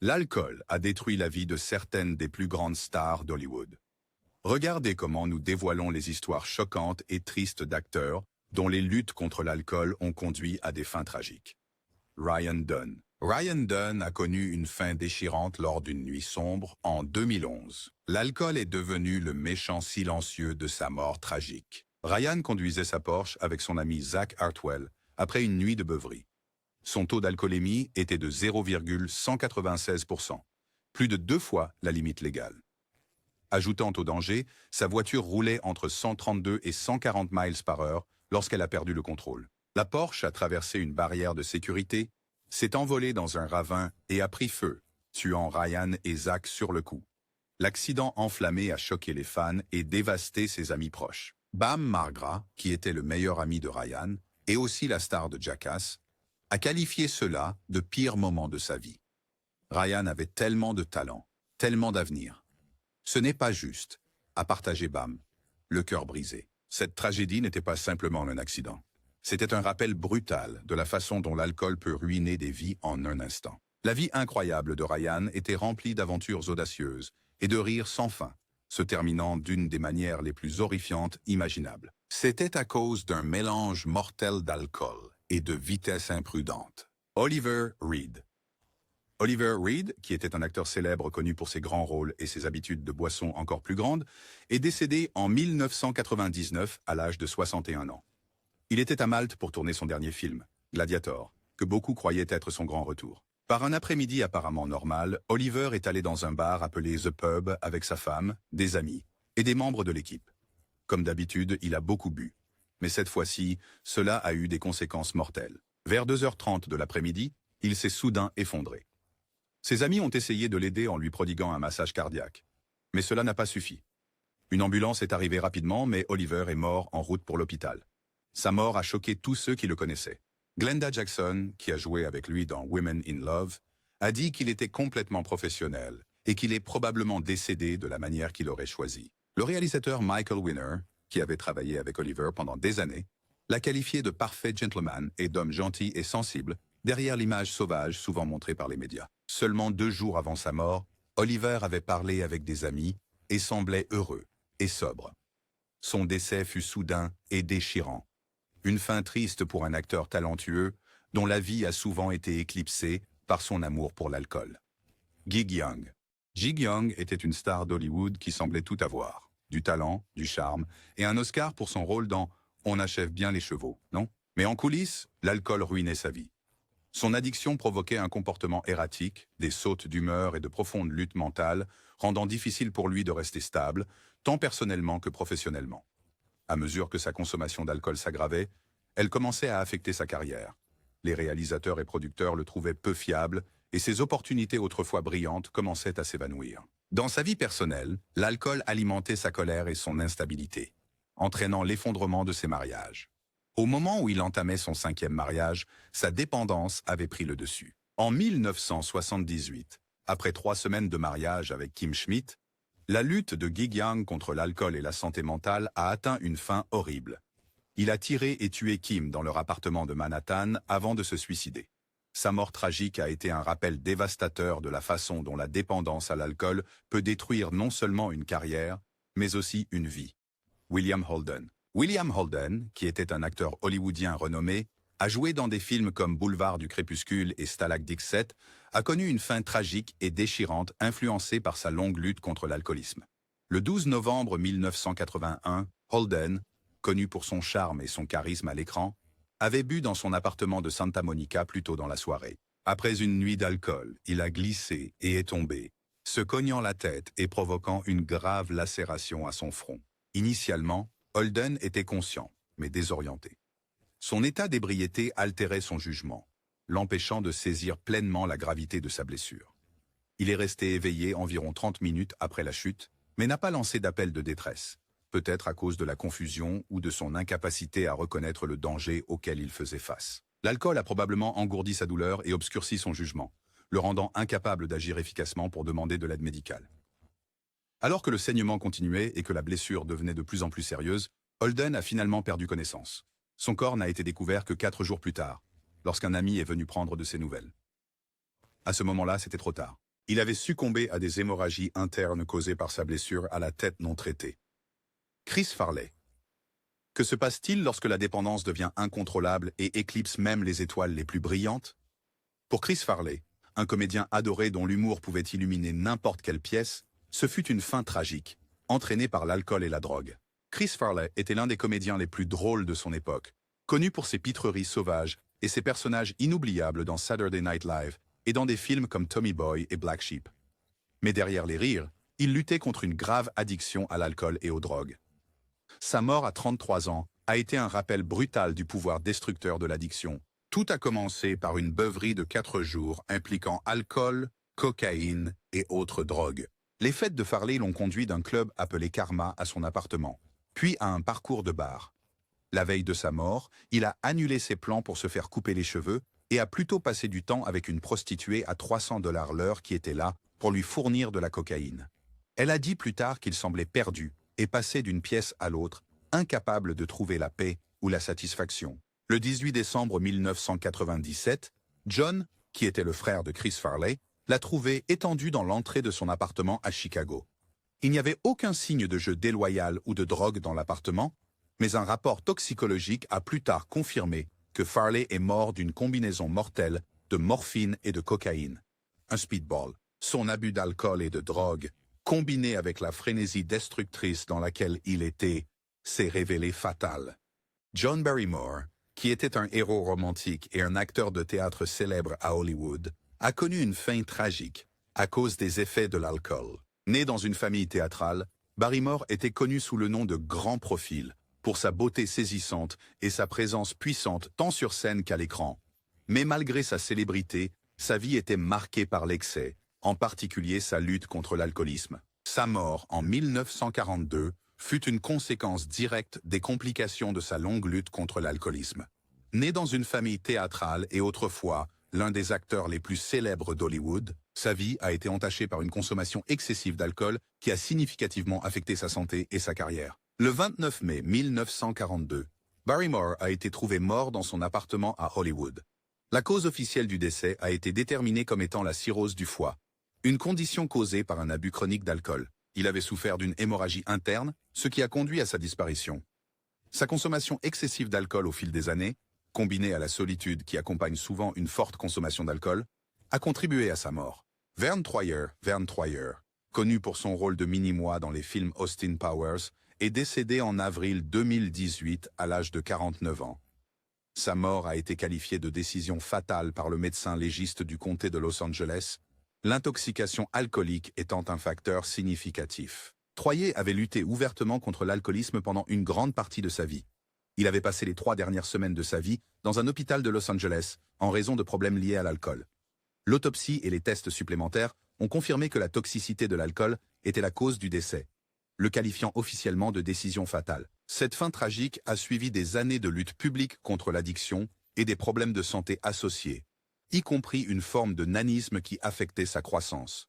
L'alcool a détruit la vie de certaines des plus grandes stars d'Hollywood. Regardez comment nous dévoilons les histoires choquantes et tristes d'acteurs dont les luttes contre l'alcool ont conduit à des fins tragiques. Ryan Dunn. Ryan Dunn a connu une fin déchirante lors d'une nuit sombre en 2011. L'alcool est devenu le méchant silencieux de sa mort tragique. Ryan conduisait sa Porsche avec son ami Zach Hartwell après une nuit de beuverie. Son taux d'alcoolémie était de 0,196%, plus de 2 fois la limite légale. Ajoutant au danger, sa voiture roulait entre 132 et 140 miles par heure lorsqu'elle a perdu le contrôle. La Porsche a traversé une barrière de sécurité, s'est envolée dans un ravin et a pris feu, tuant Ryan et Zach sur le coup. L'accident enflammé a choqué les fans et dévasté ses amis proches. Bam Margera, qui était le meilleur ami de Ryan, et aussi la star de Jackass, a qualifié cela de pire moment de sa vie. Ryan avait tellement de talent, tellement d'avenir. Ce n'est pas juste, a partagé Bam, le cœur brisé. Cette tragédie n'était pas simplement un accident. C'était un rappel brutal de la façon dont l'alcool peut ruiner des vies en un instant. La vie incroyable de Ryan était remplie d'aventures audacieuses et de rires sans fin, se terminant d'une des manières les plus horrifiantes imaginables. C'était à cause d'un mélange mortel d'alcool et de vitesse imprudente. Oliver Reed. Oliver Reed, qui était un acteur célèbre connu pour ses grands rôles et ses habitudes de boisson encore plus grandes, est décédé en 1999 à l'âge de 61 ans. Il était à Malte pour tourner son dernier film, Gladiator, que beaucoup croyaient être son grand retour. Par un après-midi apparemment normal, Oliver est allé dans un bar appelé The Pub avec sa femme, des amis et des membres de l'équipe. Comme d'habitude, il a beaucoup bu. Mais cette fois-ci, cela a eu des conséquences mortelles. Vers 2h30 de l'après-midi, il s'est soudain effondré. Ses amis ont essayé de l'aider en lui prodiguant un massage cardiaque. Mais cela n'a pas suffi. Une ambulance est arrivée rapidement, mais Oliver est mort en route pour l'hôpital. Sa mort a choqué tous ceux qui le connaissaient. Glenda Jackson, qui a joué avec lui dans Women in Love, a dit qu'il était complètement professionnel et qu'il est probablement décédé de la manière qu'il aurait choisi. Le réalisateur Michael Winner, qui avait travaillé avec Oliver pendant des années, l'a qualifié de parfait gentleman et d'homme gentil et sensible derrière l'image sauvage souvent montrée par les médias. Seulement 2 jours avant sa mort, Oliver avait parlé avec des amis et semblait heureux et sobre. Son décès fut soudain et déchirant. Une fin triste pour un acteur talentueux dont la vie a souvent été éclipsée par son amour pour l'alcool. Gig Young. Gig Young était une star d'Hollywood qui semblait tout avoir. Du talent, du charme et un Oscar pour son rôle dans « On achève bien les chevaux », non? Mais en coulisses, l'alcool ruinait sa vie. Son addiction provoquait un comportement erratique, des sautes d'humeur et de profondes luttes mentales, rendant difficile pour lui de rester stable, tant personnellement que professionnellement. À mesure que sa consommation d'alcool s'aggravait, elle commençait à affecter sa carrière. Les réalisateurs et producteurs le trouvaient peu fiable et ses opportunités autrefois brillantes commençaient à s'évanouir. Dans sa vie personnelle, l'alcool alimentait sa colère et son instabilité, entraînant l'effondrement de ses mariages. Au moment où il entamait son 5e mariage, sa dépendance avait pris le dessus. En 1978, après 3 semaines de mariage avec Kim Schmidt, la lutte de Gig Young contre l'alcool et la santé mentale a atteint une fin horrible. Il a tiré et tué Kim dans leur appartement de Manhattan avant de se suicider. Sa mort tragique a été un rappel dévastateur de la façon dont la dépendance à l'alcool peut détruire non seulement une carrière, mais aussi une vie. William Holden. William Holden, qui était un acteur hollywoodien renommé, a joué dans des films comme Boulevard du Crépuscule et Stalag Dick 7, a connu une fin tragique et déchirante influencée par sa longue lutte contre l'alcoolisme. Le 12 novembre 1981, Holden, connu pour son charme et son charisme à l'écran, avait bu dans son appartement de Santa Monica plus tôt dans la soirée. Après une nuit d'alcool, il a glissé et est tombé, se cognant la tête et provoquant une grave lacération à son front. Initialement, Holden était conscient, mais désorienté. Son état d'ébriété altérait son jugement, l'empêchant de saisir pleinement la gravité de sa blessure. Il est resté éveillé environ 30 minutes après la chute, mais n'a pas lancé d'appel de détresse, peut-être à cause de la confusion ou de son incapacité à reconnaître le danger auquel il faisait face. L'alcool a probablement engourdi sa douleur et obscurci son jugement, le rendant incapable d'agir efficacement pour demander de l'aide médicale. Alors que le saignement continuait et que la blessure devenait de plus en plus sérieuse, Holden a finalement perdu connaissance. Son corps n'a été découvert que 4 jours plus tard, lorsqu'un ami est venu prendre de ses nouvelles. À ce moment-là, c'était trop tard. Il avait succombé à des hémorragies internes causées par sa blessure à la tête non traitée. Chris Farley. Que se passe-t-il lorsque la dépendance devient incontrôlable et éclipse même les étoiles les plus brillantes? Pour Chris Farley, un comédien adoré dont l'humour pouvait illuminer n'importe quelle pièce, ce fut une fin tragique, entraînée par l'alcool et la drogue. Chris Farley était l'un des comédiens les plus drôles de son époque, connu pour ses pitreries sauvages et ses personnages inoubliables dans Saturday Night Live et dans des films comme Tommy Boy et Black Sheep. Mais derrière les rires, il luttait contre une grave addiction à l'alcool et aux drogues. Sa mort à 33 ans a été un rappel brutal du pouvoir destructeur de l'addiction. Tout a commencé par une beuverie de 4 jours impliquant alcool, cocaïne et autres drogues. Les fêtes de Farley l'ont conduit d'un club appelé Karma à son appartement, puis à un parcours de bar. La veille de sa mort, il a annulé ses plans pour se faire couper les cheveux et a plutôt passé du temps avec une prostituée à 300 $ l'heure qui était là pour lui fournir de la cocaïne. Elle a dit plus tard qu'il semblait perdu et passait d'une pièce à l'autre, incapable de trouver la paix ou la satisfaction. Le 18 décembre 1997, John, qui était le frère de Chris Farley, l'a trouvé étendu dans l'entrée de son appartement à Chicago. Il n'y avait aucun signe de jeu déloyal ou de drogue dans l'appartement, mais un rapport toxicologique a plus tard confirmé que Farley est mort d'une combinaison mortelle de morphine et de cocaïne. Un speedball, son abus d'alcool et de drogue, combiné avec la frénésie destructrice dans laquelle il était, s'est révélé fatal. John Barrymore, qui était un héros romantique et un acteur de théâtre célèbre à Hollywood, a connu une fin tragique à cause des effets de l'alcool. Né dans une famille théâtrale, Barrymore était connu sous le nom de Grand Profil, pour sa beauté saisissante et sa présence puissante tant sur scène qu'à l'écran. Mais malgré sa célébrité, sa vie était marquée par l'excès, en particulier sa lutte contre l'alcoolisme. Sa mort en 1942 fut une conséquence directe des complications de sa longue lutte contre l'alcoolisme. Né dans une famille théâtrale et autrefois l'un des acteurs les plus célèbres d'Hollywood, sa vie a été entachée par une consommation excessive d'alcool qui a significativement affecté sa santé et sa carrière. Le 29 mai 1942, Barrymore a été trouvé mort dans son appartement à Hollywood. La cause officielle du décès a été déterminée comme étant la cirrhose du foie, une condition causée par un abus chronique d'alcool. Il avait souffert d'une hémorragie interne, ce qui a conduit à sa disparition. Sa consommation excessive d'alcool au fil des années, combinée à la solitude qui accompagne souvent une forte consommation d'alcool, a contribué à sa mort. Vern Troyer, connu pour son rôle de Minimois dans les films Austin Powers, est décédé en avril 2018 à l'âge de 49 ans. Sa mort a été qualifiée de décision fatale par le médecin légiste du comté de Los Angeles, l'intoxication alcoolique étant un facteur significatif. Troyer avait lutté ouvertement contre l'alcoolisme pendant une grande partie de sa vie. Il avait passé les 3 dernières semaines de sa vie dans un hôpital de Los Angeles en raison de problèmes liés à l'alcool. L'autopsie et les tests supplémentaires ont confirmé que la toxicité de l'alcool était la cause du décès, le qualifiant officiellement de décision fatale. Cette fin tragique a suivi des années de lutte publique contre l'addiction et des problèmes de santé associés, y compris une forme de nanisme qui affectait sa croissance.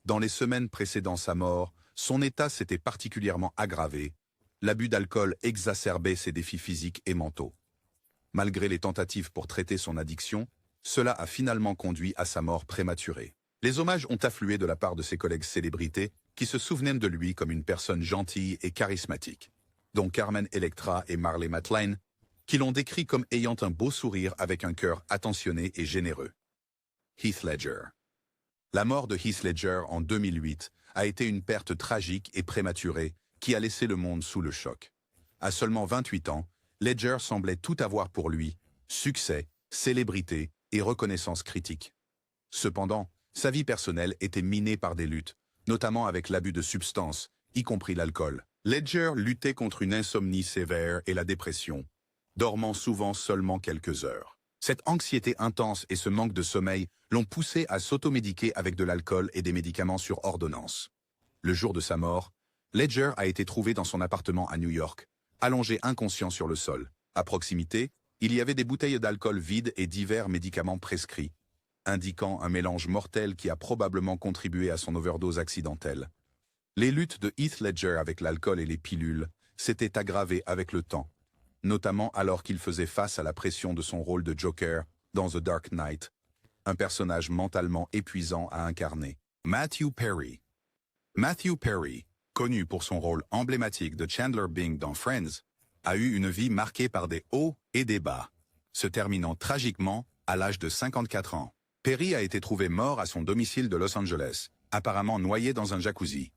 Dans les semaines précédant sa mort, son état s'était particulièrement aggravé. L'abus d'alcool exacerbait ses défis physiques et mentaux. Malgré les tentatives pour traiter son addiction, cela a finalement conduit à sa mort prématurée. Les hommages ont afflué de la part de ses collègues célébrités qui se souvenaient de lui comme une personne gentille et charismatique, dont Carmen Electra et Marlee Matlin, qui l'ont décrit comme ayant un beau sourire avec un cœur attentionné et généreux. Heath Ledger. La mort de Heath Ledger en 2008 a été une perte tragique et prématurée qui a laissé le monde sous le choc. À seulement 28 ans, Ledger semblait tout avoir pour lui, succès, célébrité et reconnaissance critique. Cependant, sa vie personnelle était minée par des luttes, notamment avec l'abus de substances, y compris l'alcool. Ledger luttait contre une insomnie sévère et la dépression, dormant souvent seulement quelques heures. Cette anxiété intense et ce manque de sommeil l'ont poussé à s'automédiquer avec de l'alcool et des médicaments sur ordonnance. Le jour de sa mort, Ledger a été trouvé dans son appartement à New York, allongé inconscient sur le sol. À proximité, il y avait des bouteilles d'alcool vides et divers médicaments prescrits, indiquant un mélange mortel qui a probablement contribué à son overdose accidentelle. Les luttes de Heath Ledger avec l'alcool et les pilules s'étaient aggravées avec le temps, notamment alors qu'il faisait face à la pression de son rôle de Joker dans The Dark Knight, un personnage mentalement épuisant à incarner. Matthew Perry. Matthew Perry, connu pour son rôle emblématique de Chandler Bing dans Friends, a eu une vie marquée par des hauts et des bas, se terminant tragiquement à l'âge de 54 ans. Perry a été trouvé mort à son domicile de Los Angeles, apparemment noyé dans un jacuzzi.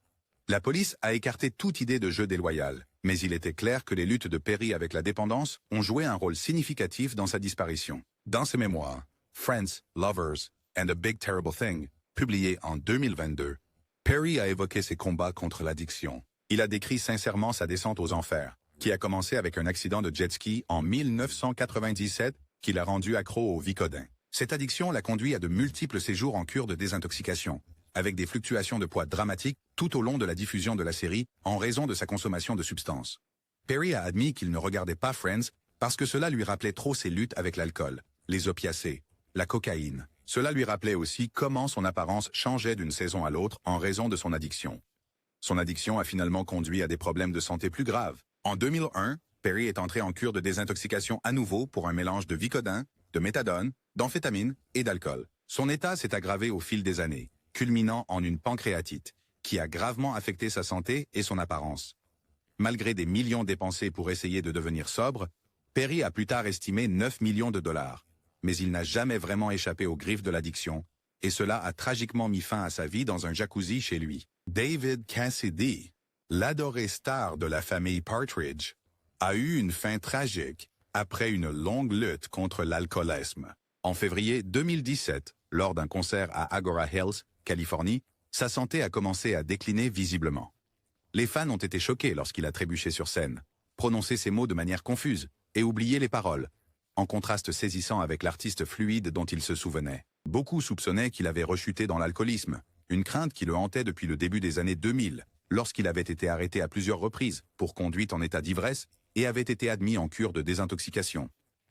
La police a écarté toute idée de jeu déloyal, mais il était clair que les luttes de Perry avec la dépendance ont joué un rôle significatif dans sa disparition. Dans ses mémoires, Friends, Lovers and a Big Terrible Thing, publié en 2022, Perry a évoqué ses combats contre l'addiction. Il a décrit sincèrement sa descente aux enfers, qui a commencé avec un accident de jet ski en 1997 qui l'a rendu accro au Vicodin. Cette addiction l'a conduit à de multiples séjours en cure de désintoxication, avec des fluctuations de poids dramatiques tout au long de la diffusion de la série en raison de sa consommation de substances. Perry a admis qu'il ne regardait pas Friends parce que cela lui rappelait trop ses luttes avec l'alcool, les opiacés, la cocaïne. Cela lui rappelait aussi comment son apparence changeait d'une saison à l'autre en raison de son addiction. Son addiction a finalement conduit à des problèmes de santé plus graves. En 2001, Perry est entré en cure de désintoxication à nouveau pour un mélange de Vicodin, de méthadone, d'amphétamine et d'alcool. Son état s'est aggravé au fil des années, culminant en une pancréatite, qui a gravement affecté sa santé et son apparence. Malgré des millions dépensés pour essayer de devenir sobre, Perry a plus tard estimé 9 millions de dollars. Mais il n'a jamais vraiment échappé aux griffes de l'addiction, et cela a tragiquement mis fin à sa vie dans un jacuzzi chez lui. David Cassidy, l'adoré star de la famille Partridge, a eu une fin tragique après une longue lutte contre l'alcoolisme. En février 2017, lors d'un concert à Agora Hills, Californie, sa santé a commencé à décliner visiblement. Les fans ont été choqués lorsqu'il a trébuché sur scène, prononcé ses mots de manière confuse et oublié les paroles, en contraste saisissant avec l'artiste fluide dont il se souvenait. Beaucoup soupçonnaient qu'il avait rechuté dans l'alcoolisme, une crainte qui le hantait depuis le début des années 2000, lorsqu'il avait été arrêté à plusieurs reprises pour conduite en état d'ivresse et avait été admis en cure de désintoxication.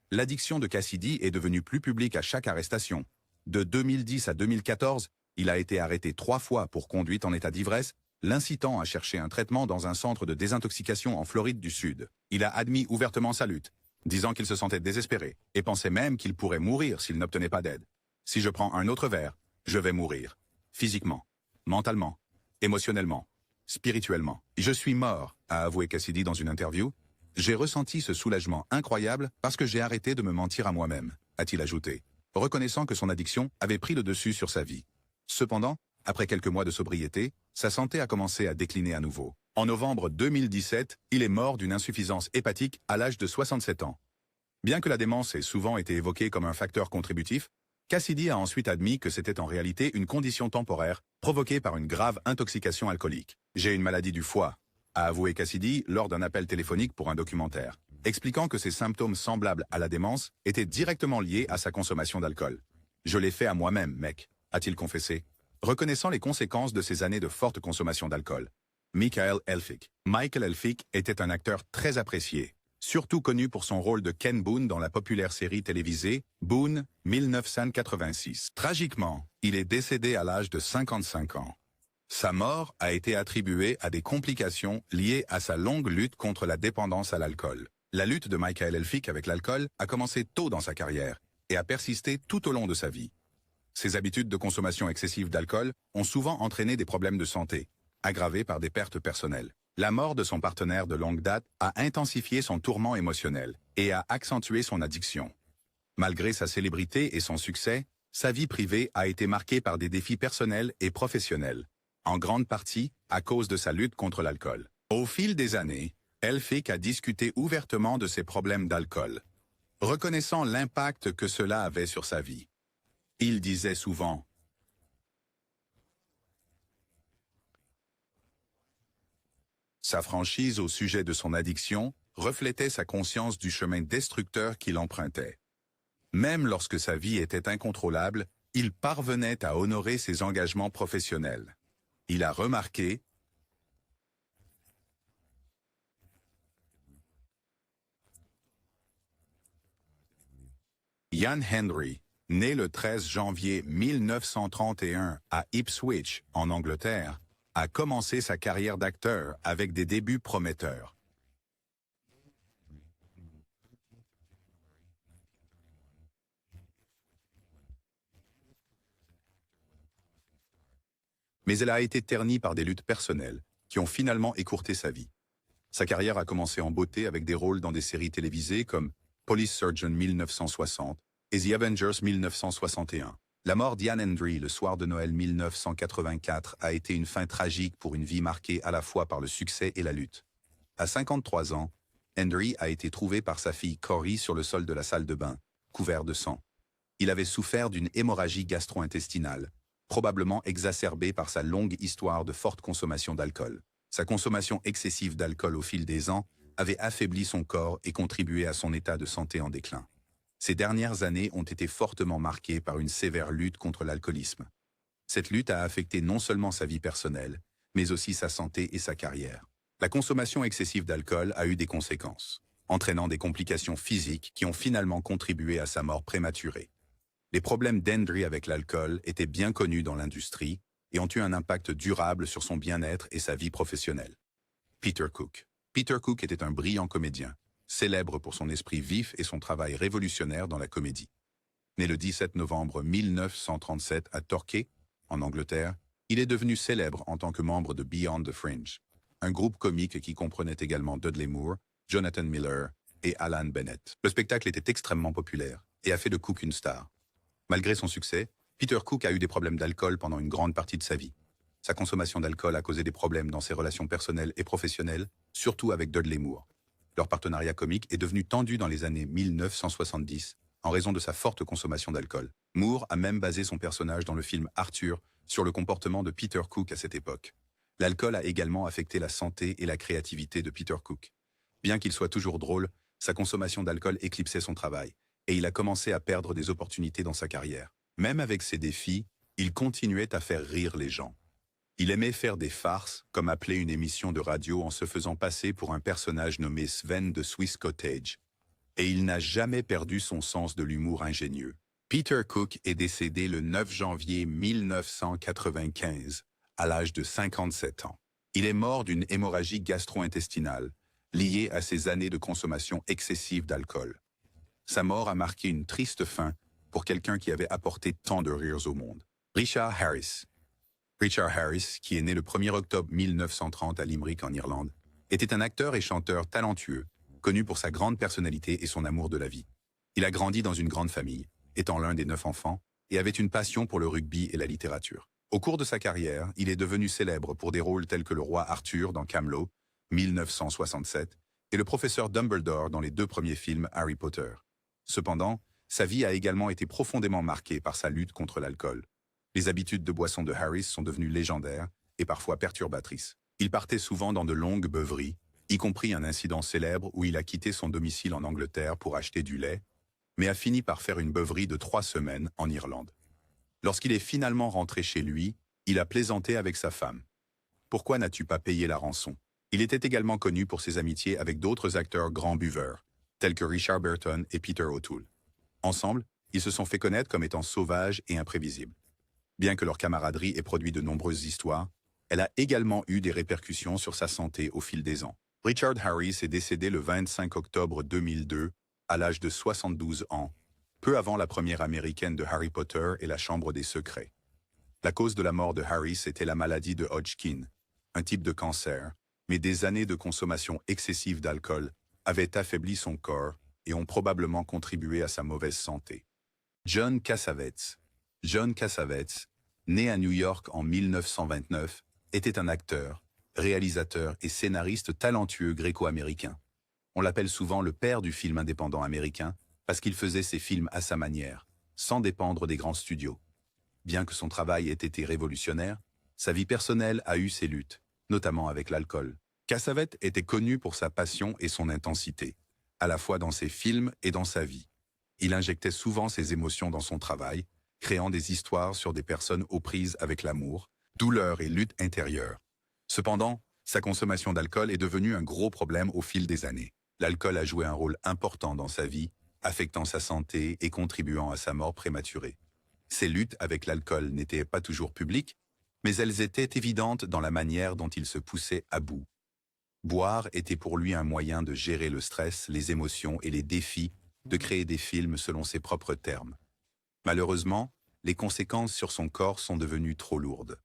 L'addiction de Cassidy est devenue plus publique à chaque arrestation. De 2010 à 2014, il a été arrêté 3 fois pour conduite en état d'ivresse, l'incitant à chercher un traitement dans un centre de désintoxication en Floride du Sud. Il a admis ouvertement sa lutte, disant qu'il se sentait désespéré et pensait même qu'il pourrait mourir s'il n'obtenait pas d'aide. Si je prends un autre verre, je vais mourir. Physiquement, mentalement, émotionnellement, spirituellement. Je suis mort, a avoué Cassidy dans une interview. J'ai ressenti ce soulagement incroyable parce que j'ai arrêté de me mentir à moi-même, a-t-il ajouté, reconnaissant que son addiction avait pris le dessus sur sa vie. Cependant, après quelques mois de sobriété, sa santé a commencé à décliner à nouveau. En novembre 2017, il est mort d'une insuffisance hépatique à l'âge de 67 ans. Bien que la démence ait souvent été évoquée comme un facteur contributif, Cassidy a ensuite admis que c'était en réalité une condition temporaire provoquée par une grave intoxication alcoolique. J'ai une maladie du foie, a avoué Cassidy lors d'un appel téléphonique pour un documentaire, expliquant que ses symptômes semblables à la démence étaient directement liés à sa consommation d'alcool. Je l'ai fait à moi-même, mec, a-t-il confessé, reconnaissant les conséquences de ses années de forte consommation d'alcool. Michael Elphick. Michael Elphick était un acteur très apprécié, surtout connu pour son rôle de Ken Boone dans la populaire série télévisée Boone 1986. Tragiquement, il est décédé à l'âge de 55 ans. Sa mort a été attribuée à des complications liées à sa longue lutte contre la dépendance à l'alcool. La lutte de Michael Elphick avec l'alcool a commencé tôt dans sa carrière et a persisté tout au long de sa vie. Ses habitudes de consommation excessive d'alcool ont souvent entraîné des problèmes de santé, aggravés par des pertes personnelles. La mort de son partenaire de longue date a intensifié son tourment émotionnel et a accentué son addiction. Malgré sa célébrité et son succès, sa vie privée a été marquée par des défis personnels et professionnels, en grande partie à cause de sa lutte contre l'alcool. Au fil des années, Elphick a discuté ouvertement de ses problèmes d'alcool, reconnaissant l'impact que cela avait sur sa vie. Il disait souvent « Sa franchise au sujet de son addiction reflétait sa conscience du chemin destructeur qu'il empruntait. Même lorsque sa vie était incontrôlable, il parvenait à honorer ses engagements professionnels. Il a remarqué Ian Henry, né le 13 janvier 1931 à Ipswich, en Angleterre, a commencé sa carrière d'acteur avec des débuts prometteurs. Mais elle a été ternie par des luttes personnelles qui ont finalement écourté sa vie. Sa carrière a commencé en beauté avec des rôles dans des séries télévisées comme Police Surgeon 1960 et The Avengers 1961. La mort d'Ian Hendry le soir de Noël 1984 a été une fin tragique pour une vie marquée à la fois par le succès et la lutte. À 53 ans, Hendry a été trouvé par sa fille Corey sur le sol de la salle de bain, couvert de sang. Il avait souffert d'une hémorragie gastro-intestinale, probablement exacerbée par sa longue histoire de forte consommation d'alcool. Sa consommation excessive d'alcool au fil des ans avait affaibli son corps et contribué à son état de santé en déclin. Ces dernières années ont été fortement marquées par une sévère lutte contre l'alcoolisme. Cette lutte a affecté non seulement sa vie personnelle, mais aussi sa santé et sa carrière. La consommation excessive d'alcool a eu des conséquences, entraînant des complications physiques qui ont finalement contribué à sa mort prématurée. Les problèmes d'Hendry avec l'alcool étaient bien connus dans l'industrie et ont eu un impact durable sur son bien-être et sa vie professionnelle. Peter Cook. Peter Cook était un brillant comédien, célèbre pour son esprit vif et son travail révolutionnaire dans la comédie. Né le 17 novembre 1937 à Torquay, en Angleterre, il est devenu célèbre en tant que membre de Beyond the Fringe, un groupe comique qui comprenait également Dudley Moore, Jonathan Miller et Alan Bennett. Le spectacle était extrêmement populaire et a fait de Cook une star. Malgré son succès, Peter Cook a eu des problèmes d'alcool pendant une grande partie de sa vie. Sa consommation d'alcool a causé des problèmes dans ses relations personnelles et professionnelles, surtout avec Dudley Moore. Leur partenariat comique est devenu tendu dans les années 1970 en raison de sa forte consommation d'alcool. Moore a même basé son personnage dans le film Arthur sur le comportement de Peter Cook à cette époque. L'alcool a également affecté la santé et la créativité de Peter Cook. Bien qu'il soit toujours drôle, sa consommation d'alcool éclipsait son travail, et il a commencé à perdre des opportunités dans sa carrière. Même avec ses défis, il continuait à faire rire les gens. Il aimait faire des farces, comme appeler une émission de radio en se faisant passer pour un personnage nommé Sven de Swiss Cottage. Et il n'a jamais perdu son sens de l'humour ingénieux. Peter Cook est décédé le 9 janvier 1995, à l'âge de 57 ans. Il est mort d'une hémorragie gastro-intestinale, liée à ses années de consommation excessive d'alcool. Sa mort a marqué une triste fin pour quelqu'un qui avait apporté tant de rires au monde. Richard Harris. Richard Harris, qui est né le 1er octobre 1930 à Limerick en Irlande, était un acteur et chanteur talentueux, connu pour sa grande personnalité et son amour de la vie. Il a grandi dans une grande famille, étant l'un des 9 enfants, et avait une passion pour le rugby et la littérature. Au cours de sa carrière, il est devenu célèbre pour des rôles tels que le roi Arthur dans Camelot, 1967, et le professeur Dumbledore dans les 2 premiers films Harry Potter. Cependant, sa vie a également été profondément marquée par sa lutte contre l'alcool. Les habitudes de boisson de Harris sont devenues légendaires et parfois perturbatrices. Il partait souvent dans de longues beuveries, y compris un incident célèbre où il a quitté son domicile en Angleterre pour acheter du lait, mais a fini par faire une beuverie de 3 semaines en Irlande. Lorsqu'il est finalement rentré chez lui, il a plaisanté avec sa femme. « Pourquoi n'as-tu pas payé la rançon ?» Il était également connu pour ses amitiés avec d'autres acteurs grands buveurs, tels que Richard Burton et Peter O'Toole. Ensemble, ils se sont fait connaître comme étant sauvages et imprévisibles. Bien que leur camaraderie ait produit de nombreuses histoires, elle a également eu des répercussions sur sa santé au fil des ans. Richard Harris est décédé le 25 octobre 2002, à l'âge de 72 ans, peu avant la première américaine de Harry Potter et la Chambre des Secrets. La cause de la mort de Harris était la maladie de Hodgkin, un type de cancer, mais des années de consommation excessive d'alcool avaient affaibli son corps et ont probablement contribué à sa mauvaise santé. John Cassavetes. John Cassavetes, né à New York en 1929, était un acteur, réalisateur et scénariste talentueux gréco-américain. On l'appelle souvent le père du film indépendant américain parce qu'il faisait ses films à sa manière, sans dépendre des grands studios. Bien que son travail ait été révolutionnaire, sa vie personnelle a eu ses luttes, notamment avec l'alcool. Cassavetes était connu pour sa passion et son intensité, à la fois dans ses films et dans sa vie. Il injectait souvent ses émotions dans son travail, créant des histoires sur des personnes aux prises avec l'amour, douleur et lutte intérieure. Cependant, sa consommation d'alcool est devenue un gros problème au fil des années. L'alcool a joué un rôle important dans sa vie, affectant sa santé et contribuant à sa mort prématurée. Ses luttes avec l'alcool n'étaient pas toujours publiques, mais elles étaient évidentes dans la manière dont il se poussait à bout. Boire était pour lui un moyen de gérer le stress, les émotions et les défis, de créer des films selon ses propres termes. Malheureusement, les conséquences sur son corps sont devenues trop lourdes.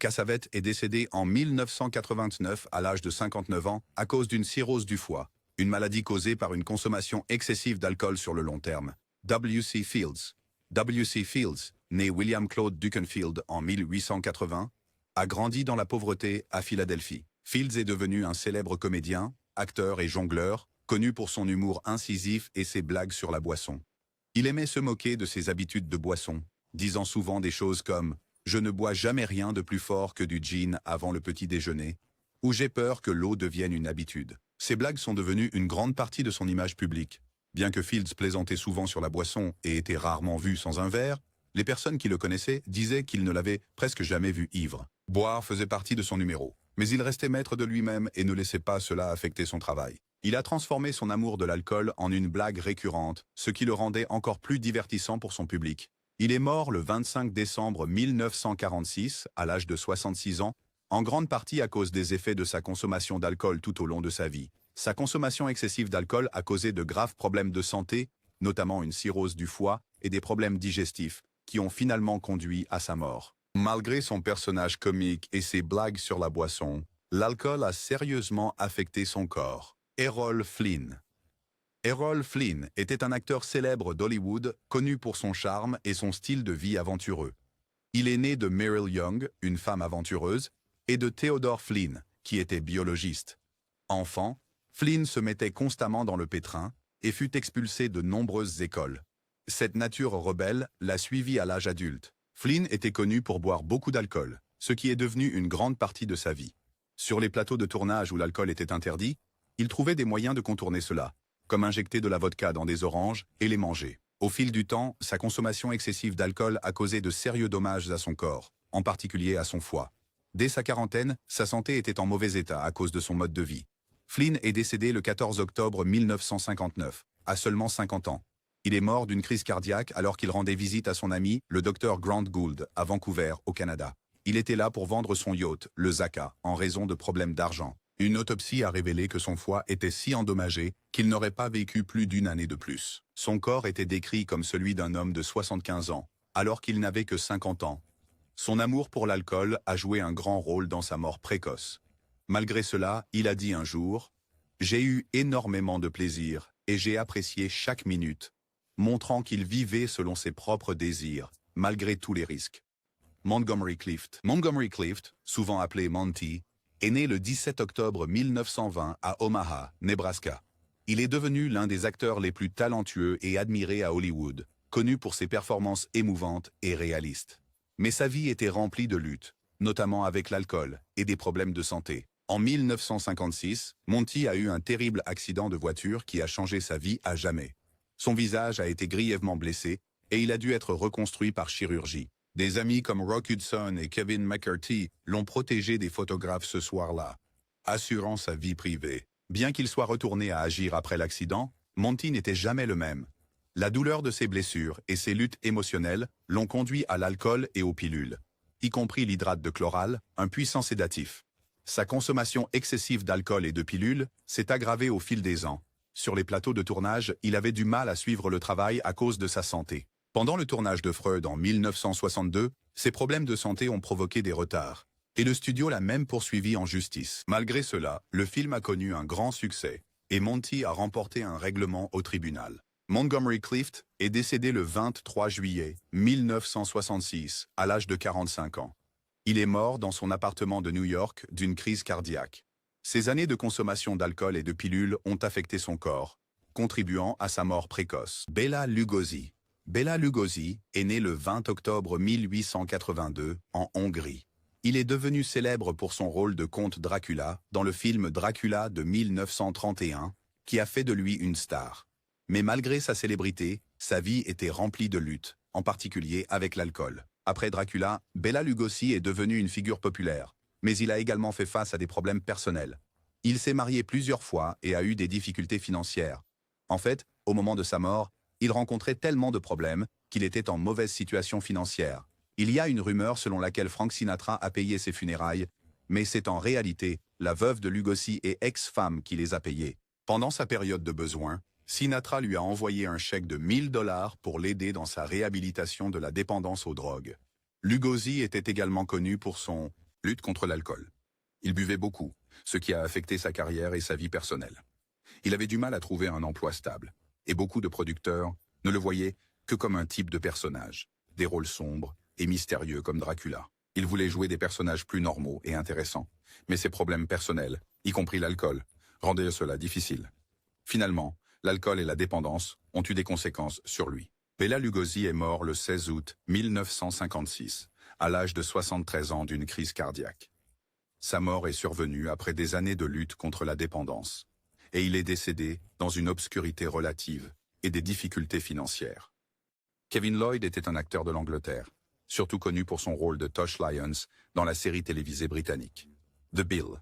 Cassavetes est décédé en 1989 à l'âge de 59 ans à cause d'une cirrhose du foie, une maladie causée par une consommation excessive d'alcool sur le long terme. W.C. Fields. W.C. Fields, né William Claude Dukenfield en 1880, a grandi dans la pauvreté à Philadelphie. Fields est devenu un célèbre comédien, acteur et jongleur, connu pour son humour incisif et ses blagues sur la boisson. Il aimait se moquer de ses habitudes de boisson, disant souvent des choses comme « Je ne bois jamais rien de plus fort que du gin avant le petit déjeuner » ou « J'ai peur que l'eau devienne une habitude ». Ces blagues sont devenues une grande partie de son image publique. Bien que Fields plaisantait souvent sur la boisson et était rarement vu sans un verre, les personnes qui le connaissaient disaient qu'il ne l'avait presque jamais vu ivre. Boire faisait partie de son numéro, mais il restait maître de lui-même et ne laissait pas cela affecter son travail. Il a transformé son amour de l'alcool en une blague récurrente, ce qui le rendait encore plus divertissant pour son public. Il est mort le 25 décembre 1946, à l'âge de 66 ans, en grande partie à cause des effets de sa consommation d'alcool tout au long de sa vie. Sa consommation excessive d'alcool a causé de graves problèmes de santé, notamment une cirrhose du foie et des problèmes digestifs, qui ont finalement conduit à sa mort. Malgré son personnage comique et ses blagues sur la boisson, l'alcool a sérieusement affecté son corps. Errol Flynn. Errol Flynn était un acteur célèbre d'Hollywood, connu pour son charme et son style de vie aventureux. Il est né de Meryl Young, une femme aventureuse, et de Theodore Flynn, qui était biologiste. Enfant, Flynn se mettait constamment dans le pétrin et fut expulsé de nombreuses écoles. Cette nature rebelle l'a suivi à l'âge adulte. Flynn était connu pour boire beaucoup d'alcool, ce qui est devenu une grande partie de sa vie. Sur les plateaux de tournage où l'alcool était interdit, il trouvait des moyens de contourner cela, comme injecter de la vodka dans des oranges et les manger. Au fil du temps, sa consommation excessive d'alcool a causé de sérieux dommages à son corps, en particulier à son foie. Dès sa quarantaine, sa santé était en mauvais état à cause de son mode de vie. Flynn est décédé le 14 octobre 1959, à seulement 50 ans. Il est mort d'une crise cardiaque alors qu'il rendait visite à son ami, le docteur Grant Gould, à Vancouver, au Canada. Il était là pour vendre son yacht, le Zaka, en raison de problèmes d'argent. Une autopsie a révélé que son foie était si endommagé qu'il n'aurait pas vécu plus d'une année de plus. Son corps était décrit comme celui d'un homme de 75 ans, alors qu'il n'avait que 50 ans. Son amour pour l'alcool a joué un grand rôle dans sa mort précoce. Malgré cela, il a dit un jour « J'ai eu énormément de plaisir et j'ai apprécié chaque minute », montrant qu'il vivait selon ses propres désirs, malgré tous les risques. Montgomery Clift. Montgomery Clift, souvent appelé Monty, est né le 17 octobre 1920 à Omaha, Nebraska. Il est devenu l'un des acteurs les plus talentueux et admirés à Hollywood, connu pour ses performances émouvantes et réalistes. Mais sa vie était remplie de luttes, notamment avec l'alcool et des problèmes de santé. En 1956, Monty a eu un terrible accident de voiture qui a changé sa vie à jamais. Son visage a été grièvement blessé et il a dû être reconstruit par chirurgie. Des amis comme Rock Hudson et Kevin McCarthy l'ont protégé des photographes ce soir-là, assurant sa vie privée. Bien qu'il soit retourné à agir après l'accident, Monty n'était jamais le même. La douleur de ses blessures et ses luttes émotionnelles l'ont conduit à l'alcool et aux pilules, y compris l'hydrate de chloral, un puissant sédatif. Sa consommation excessive d'alcool et de pilules s'est aggravée au fil des ans. Sur les plateaux de tournage, il avait du mal à suivre le travail à cause de sa santé. Pendant le tournage de Freud en 1962, ses problèmes de santé ont provoqué des retards, et le studio l'a même poursuivi en justice. Malgré cela, le film a connu un grand succès, et Monty a remporté un règlement au tribunal. Montgomery Clift est décédé le 23 juillet 1966, à l'âge de 45 ans. Il est mort dans son appartement de New York d'une crise cardiaque. Ses années de consommation d'alcool et de pilules ont affecté son corps, contribuant à sa mort précoce. Bela Lugosi. Bela Lugosi est né le 20 octobre 1882 en Hongrie. Il est devenu célèbre pour son rôle de comte Dracula dans le film Dracula de 1931, qui a fait de lui une star. Mais malgré sa célébrité, sa vie était remplie de luttes, en particulier avec l'alcool. Après Dracula, Bela Lugosi est devenu une figure populaire, mais il a également fait face à des problèmes personnels. Il s'est marié plusieurs fois et a eu des difficultés financières. En fait, au moment de sa mort, il rencontrait tellement de problèmes qu'il était en mauvaise situation financière. Il y a une rumeur selon laquelle Frank Sinatra a payé ses funérailles, mais c'est en réalité la veuve de Lugosi et ex-femme qui les a payés. Pendant sa période de besoin, Sinatra lui a envoyé un chèque de 1000 $ pour l'aider dans sa réhabilitation de la dépendance aux drogues. Lugosi était également connu pour son Lutte contre l'alcool. Il buvait beaucoup, ce qui a affecté sa carrière et sa vie personnelle. Il avait du mal à trouver un emploi stable, et beaucoup de producteurs ne le voyaient que comme un type de personnage, des rôles sombres et mystérieux comme Dracula. Il voulait jouer des personnages plus normaux et intéressants, mais ses problèmes personnels, y compris l'alcool, rendaient cela difficile. Finalement, l'alcool et la dépendance ont eu des conséquences sur lui. Bela Lugosi est mort le 16 août 1956, à l'âge de 73 ans d'une crise cardiaque. Sa mort est survenue après des années de lutte contre la dépendance, et il est décédé dans une obscurité relative et des difficultés financières. Kevin Lloyd était un acteur de l'Angleterre, surtout connu pour son rôle de Tosh Lyons dans la série télévisée britannique The Bill,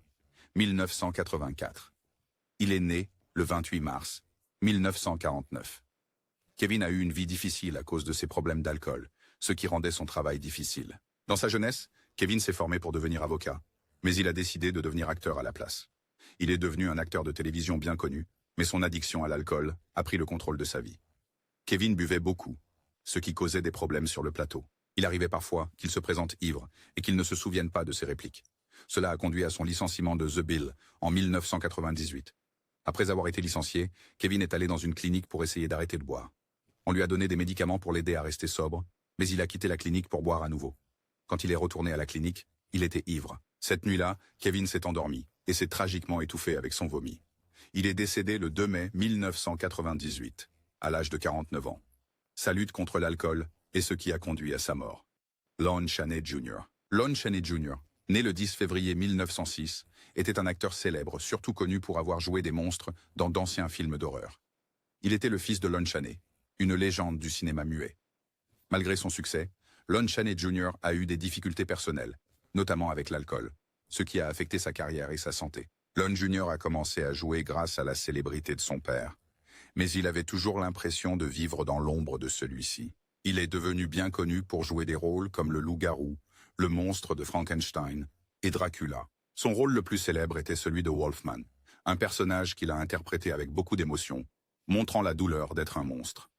1984. Il est né le 28 mars 1949. Kevin a eu une vie difficile à cause de ses problèmes d'alcool, ce qui rendait son travail difficile. Dans sa jeunesse, Kevin s'est formé pour devenir avocat, mais il a décidé de devenir acteur à la place. Il est devenu un acteur de télévision bien connu, mais son addiction à l'alcool a pris le contrôle de sa vie. Kevin buvait beaucoup, ce qui causait des problèmes sur le plateau. Il arrivait parfois qu'il se présente ivre et qu'il ne se souvienne pas de ses répliques. Cela a conduit à son licenciement de The Bill en 1998. Après avoir été licencié, Kevin est allé dans une clinique pour essayer d'arrêter de boire. On lui a donné des médicaments pour l'aider à rester sobre, mais il a quitté la clinique pour boire à nouveau. Quand il est retourné à la clinique, il était ivre. Cette nuit-là, Kevin s'est endormi et s'est tragiquement étouffé avec son vomi. Il est décédé le 2 mai 1998, à l'âge de 49 ans. Sa lutte contre l'alcool est ce qui a conduit à sa mort. Lon Chaney Jr. Lon Chaney Jr., né le 10 février 1906, était un acteur célèbre, surtout connu pour avoir joué des monstres dans d'anciens films d'horreur. Il était le fils de Lon Chaney, une légende du cinéma muet. Malgré son succès, Lon Chaney Jr. a eu des difficultés personnelles, notamment avec l'alcool, ce qui a affecté sa carrière et sa santé. Lon Jr. a commencé à jouer grâce à la célébrité de son père, mais il avait toujours l'impression de vivre dans l'ombre de celui-ci. Il est devenu bien connu pour jouer des rôles comme le loup-garou, le monstre de Frankenstein et Dracula. Son rôle le plus célèbre était celui de Wolfman, un personnage qu'il a interprété avec beaucoup d'émotion, montrant la douleur d'être un monstre.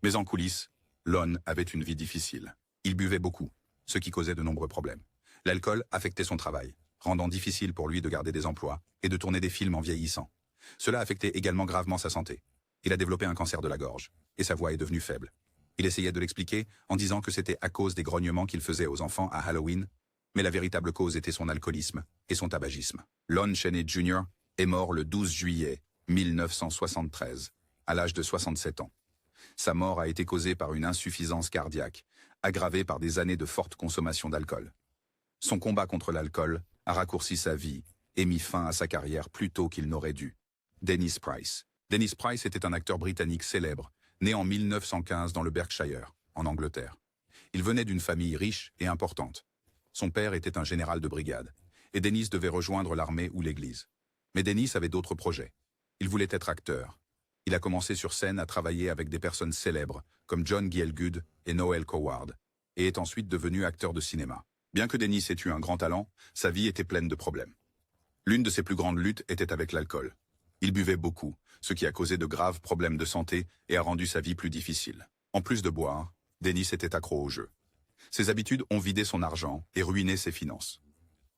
Mais en coulisses, Lon avait une vie difficile. Il buvait beaucoup, ce qui causait de nombreux problèmes. L'alcool affectait son travail, rendant difficile pour lui de garder des emplois et de tourner des films en vieillissant. Cela affectait également gravement sa santé. Il a développé un cancer de la gorge, et sa voix est devenue faible. Il essayait de l'expliquer en disant que c'était à cause des grognements qu'il faisait aux enfants à Halloween, mais la véritable cause était son alcoolisme et son tabagisme. Lon Chaney Jr. est mort le 12 juillet 1973, à l'âge de 67 ans. Sa mort a été causée par une insuffisance cardiaque, aggravée par des années de forte consommation d'alcool. Son combat contre l'alcool a raccourci sa vie et mis fin à sa carrière plus tôt qu'il n'aurait dû. Dennis Price. Dennis Price était un acteur britannique célèbre, né en 1915 dans le Berkshire, en Angleterre. Il venait d'une famille riche et importante. Son père était un général de brigade, et Dennis devait rejoindre l'armée ou l'église. Mais Dennis avait d'autres projets. Il voulait être acteur. Il a commencé sur scène à travailler avec des personnes célèbres, comme John Gielgud et Noel Coward, et est ensuite devenu acteur de cinéma. Bien que Dennis ait eu un grand talent, sa vie était pleine de problèmes. L'une de ses plus grandes luttes était avec l'alcool. Il buvait beaucoup, ce qui a causé de graves problèmes de santé et a rendu sa vie plus difficile. En plus de boire, Dennis était accro au jeu. Ses habitudes ont vidé son argent et ruiné ses finances.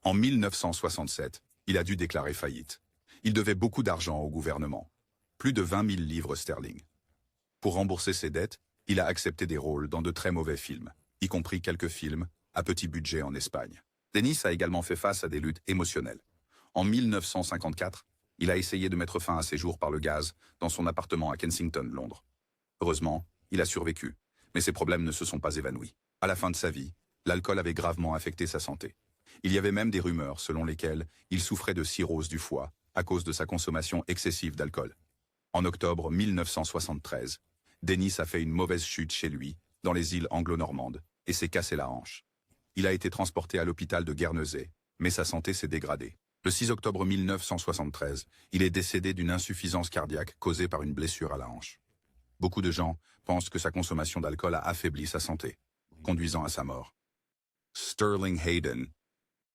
En 1967, il a dû déclarer faillite. Il devait beaucoup d'argent au gouvernement, plus de 20 000 livres sterling. Pour rembourser ses dettes, il a accepté des rôles dans de très mauvais films, y compris quelques films à petit budget en Espagne. Dennis a également fait face à des luttes émotionnelles. En 1954, il a essayé de mettre fin à ses jours par le gaz dans son appartement à Kensington, Londres. Heureusement, il a survécu, mais ses problèmes ne se sont pas évanouis. À la fin de sa vie, l'alcool avait gravement affecté sa santé. Il y avait même des rumeurs selon lesquelles il souffrait de cirrhose du foie à cause de sa consommation excessive d'alcool. En octobre 1973, Dennis a fait une mauvaise chute chez lui, dans les îles anglo-normandes, et s'est cassé la hanche. Il a été transporté à l'hôpital de Guernesey, mais sa santé s'est dégradée. Le 6 octobre 1973, il est décédé d'une insuffisance cardiaque causée par une blessure à la hanche. Beaucoup de gens pensent que sa consommation d'alcool a affaibli sa santé, conduisant à sa mort. Sterling Hayden.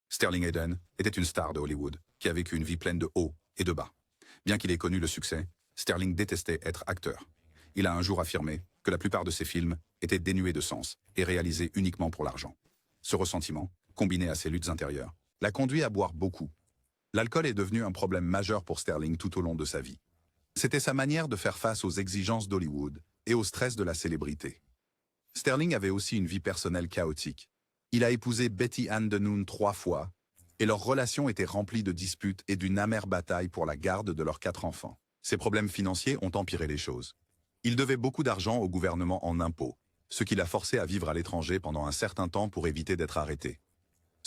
Sterling Hayden était une star de Hollywood qui a vécu une vie pleine de hauts et de bas. Bien qu'il ait connu le succès, Sterling détestait être acteur. Il a un jour affirmé que la plupart de ses films étaient dénués de sens et réalisés uniquement pour l'argent. Ce ressentiment, combiné à ses luttes intérieures, l'a conduit à boire beaucoup. L'alcool est devenu un problème majeur pour Sterling tout au long de sa vie. C'était sa manière de faire face aux exigences d'Hollywood et au stress de la célébrité. Sterling avait aussi une vie personnelle chaotique. Il a épousé Betty Ann DeNoon 3 fois, et leur relation était remplie de disputes et d'une amère bataille pour la garde de leurs 4 enfants. Ces problèmes financiers ont empiré les choses. Il devait beaucoup d'argent au gouvernement en impôts, ce qui l'a forcé à vivre à l'étranger pendant un certain temps pour éviter d'être arrêté.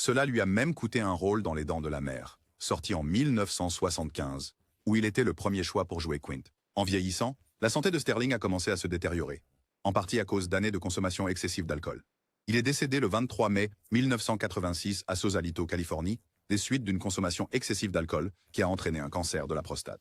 Cela lui a même coûté un rôle dans Les Dents de la Mer, sorti en 1975, où il était le premier choix pour jouer Quint. En vieillissant, la santé de Sterling a commencé à se détériorer, en partie à cause d'années de consommation excessive d'alcool. Il est décédé le 23 mai 1986 à Sausalito, Californie, des suites d'une consommation excessive d'alcool qui a entraîné un cancer de la prostate.